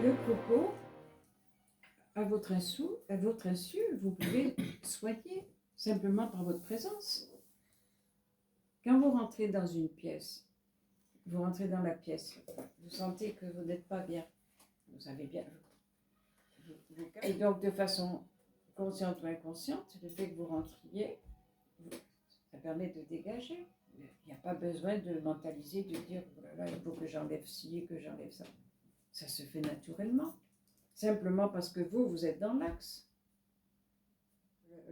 le propos, à votre insu, vous pouvez soigner simplement par votre présence. Quand vous rentrez dans une pièce, vous rentrez dans la pièce, vous sentez que vous n'êtes pas bien, vous savez bien. Et donc, de façon consciente ou inconsciente, le fait que vous rentriez, ça permet de dégager. Il n'y a pas besoin de mentaliser, de dire oh là là, il faut que j'enlève ci et que j'enlève ça. Ça se fait naturellement. Simplement parce que vous êtes dans l'axe.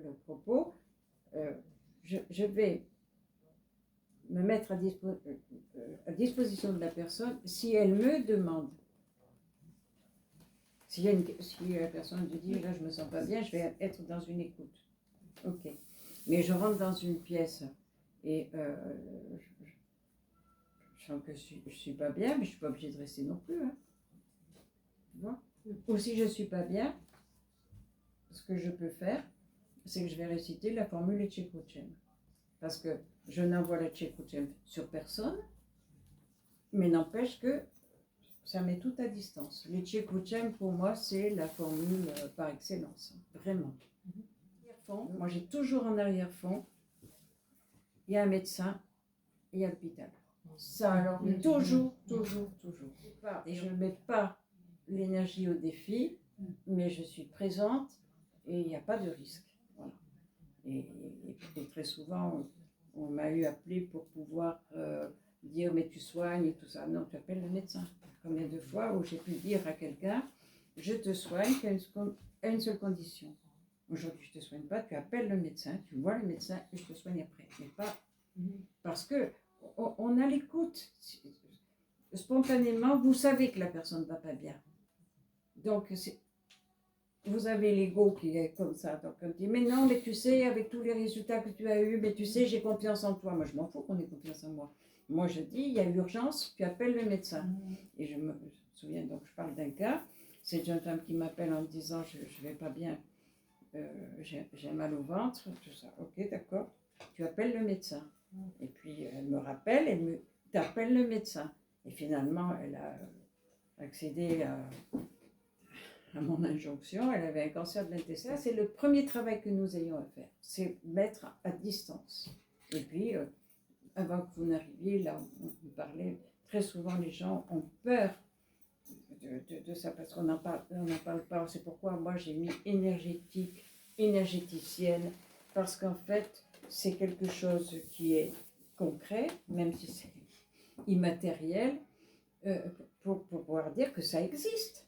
Le propos, je vais me mettre à disposition de la personne si elle me demande. Si la personne me dit là je me sens pas bien, je vais être dans une écoute. Ok. Mais je rentre dans une pièce et je sens que je suis pas bien, mais je suis pas obligée de rester non plus. Hein. Tu vois? Ou si je suis pas bien, ce que je peux faire, c'est que je vais réciter la formule Etchekrouchem. Parce que je n'envoie la Etchekrouchem sur personne, mais n'empêche que ça met tout à distance. L'Etchekrouchem, pour moi, c'est la formule par excellence, vraiment. Moi, j'ai toujours en arrière-fond, il y a un médecin et il y a l'hôpital. Ça, alors, toujours. Et je ne mets pas l'énergie au défi, mais je suis présente et il n'y a pas de risque. Voilà. Et très souvent, on m'a eu appelé pour pouvoir dire mais tu soignes et tout ça. Non, tu appelles le médecin. Combien de fois où j'ai pu dire à quelqu'un je te soigne à une seule condition. Aujourd'hui, je ne te soigne pas, tu appelles le médecin, tu vois le médecin et je te soigne après. Mais pas parce que on a l'écoute. Spontanément, vous savez que la personne ne va pas bien. Donc, vous avez l'ego qui est comme ça. Donc, on dit, mais non, mais tu sais, avec tous les résultats que tu as eus, mais tu sais, j'ai confiance en toi. Moi, je m'en fous qu'on ait confiance en moi. Moi, je dis, il y a urgence, tu appelles le médecin. Et je me souviens, donc, je parle d'un cas. C'est une jeune femme qui m'appelle en me disant, je ne vais pas bien, j'ai mal au ventre, tout ça. Ok, d'accord. Tu appelles le médecin. Et puis, elle me rappelle, tu appelles le médecin. Et finalement, elle a accédé à mon injonction, elle avait un cancer de l'intestin. C'est le premier travail que nous ayons à faire, c'est mettre à distance. Et puis, avant que vous n'arriviez, là, on parlait, très souvent les gens ont peur de ça parce qu'on n'en parle pas. C'est pourquoi moi j'ai mis énergéticienne, parce qu'en fait, c'est quelque chose qui est concret, même si c'est immatériel, pour pouvoir dire que ça existe.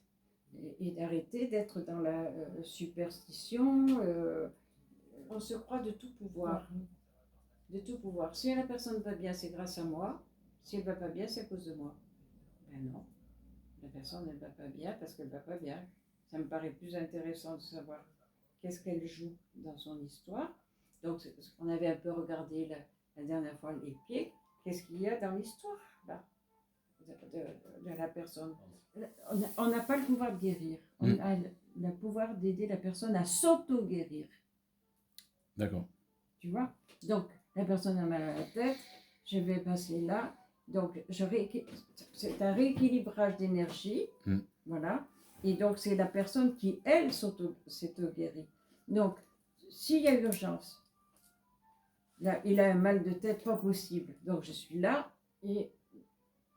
Et d'arrêter d'être dans la superstition. On se croit de tout pouvoir. De tout pouvoir. Si la personne va bien, c'est grâce à moi. Si elle ne va pas bien, c'est à cause de moi. Ben non. La personne, elle ne va pas bien parce qu'elle ne va pas bien. Ça me paraît plus intéressant de savoir qu'est-ce qu'elle joue dans son histoire. Donc, on avait un peu regardé la dernière fois les pieds. Qu'est-ce qu'il y a dans l'histoire, là, de la personne? On n'a pas le pouvoir de guérir. On a le pouvoir d'aider la personne à s'auto-guérir. D'accord. Tu vois? Donc, la personne a mal à la tête, je vais passer là. Donc, c'est un rééquilibrage d'énergie. Voilà. Et donc, c'est la personne qui, elle, s'auto-guérit. Donc, s'il y a urgence, là, il a un mal de tête pas possible. Donc, je suis là et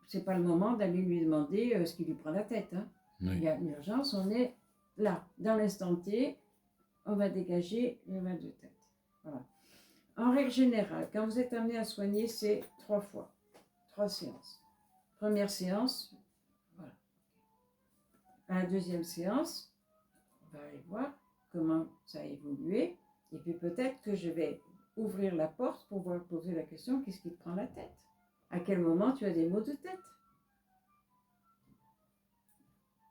c'est pas le moment d'aller lui demander ce qui lui prend la tête. Hein. Oui. Il y a une urgence, on est là, dans l'instant T, on va dégager le mal de tête. Voilà. En règle générale, quand vous êtes amené à soigner, c'est 3 fois, 3 séances. Première séance, voilà. À la deuxième séance, on va aller voir comment ça a évolué. Et puis peut-être que je vais ouvrir la porte pour pouvoir poser la question, qu'est-ce qui te prend la tête? À quel moment tu as des maux de tête?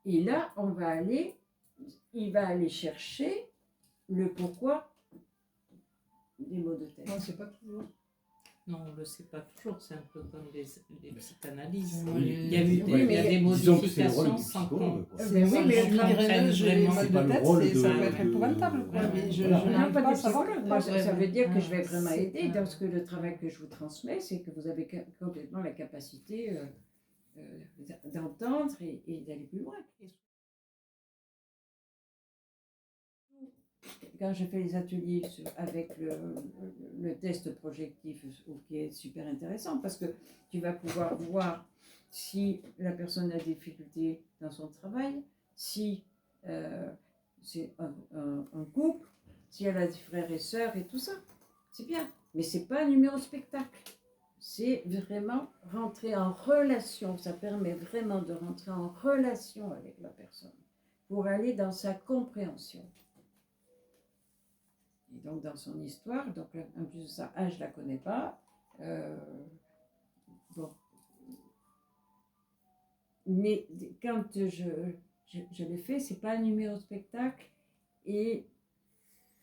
Et là, il va aller chercher le pourquoi des maux de tête. Non, c'est pas toujours. Non, on ne le sait pas toujours, c'est un peu comme les psychanalyses. Oui. Il y a des modifications sans qu'on... Mais oui, mais une migraine, j'ai mal pas de le tête, rôle de- ça peut être épouvantable. Quoi. Mais je n'arrive pas à savoir. Moi, ça veut dire que je vais vraiment aider. Dans ce que le travail que je vous transmets, c'est que vous avez complètement la capacité d'entendre et d'aller plus loin. quand je fais les ateliers avec le test projectif, qui est super intéressant parce que tu vas pouvoir voir si la personne a des difficultés dans son travail, si c'est un couple, si elle a des frères et sœurs et tout ça. C'est bien, mais c'est pas un numéro de spectacle. C'est vraiment rentrer en relation. Ça permet vraiment de rentrer en relation avec la personne pour aller dans sa compréhension. Et donc dans son histoire, donc en plus de ça, je la connais pas. Bon. Mais quand je l'ai fait, c'est pas un numéro de spectacle. Et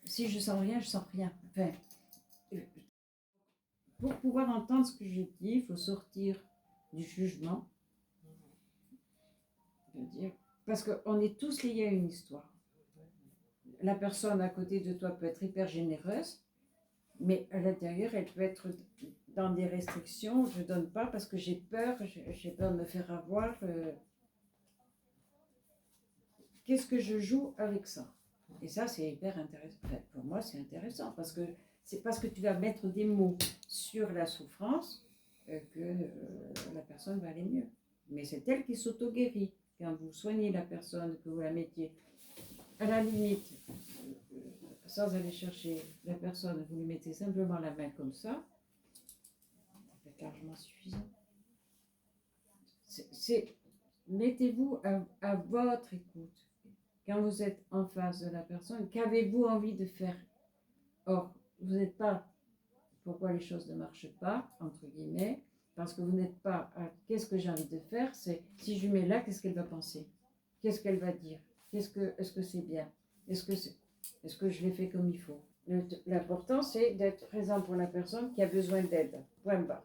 si je sens rien, je sens rien. Enfin, pour pouvoir entendre ce que je dis, il faut sortir du jugement. Je veux dire, parce qu'on est tous liés à une histoire. La personne à côté de toi peut être hyper généreuse, mais à l'intérieur, elle peut être dans des restrictions. Je ne donne pas parce que j'ai peur de me faire avoir. Qu'est-ce que je joue avec ça? Et ça, c'est hyper intéressant. Enfin, pour moi, c'est intéressant parce que c'est parce que tu vas mettre des mots sur la souffrance que la personne va aller mieux. Mais c'est elle qui s'auto-guérit. Quand vous soignez la personne, que vous la mettiez à la limite, sans aller chercher la personne, vous lui mettez simplement la main comme ça peut être largement suffisant. Mettez-vous à votre écoute. Quand vous êtes en face de la personne, qu'avez-vous envie de faire? Or, vous n'êtes pas pourquoi les choses ne marchent pas, entre guillemets, parce que vous n'êtes pas à qu'est-ce que j'ai envie de faire, c'est si je mets là, qu'est-ce qu'elle va penser? Qu'est-ce qu'elle va dire? Est-ce que c'est bien? Est-ce que je l'ai fait comme il faut? L'important, c'est d'être présent pour la personne qui a besoin d'aide. Point barre.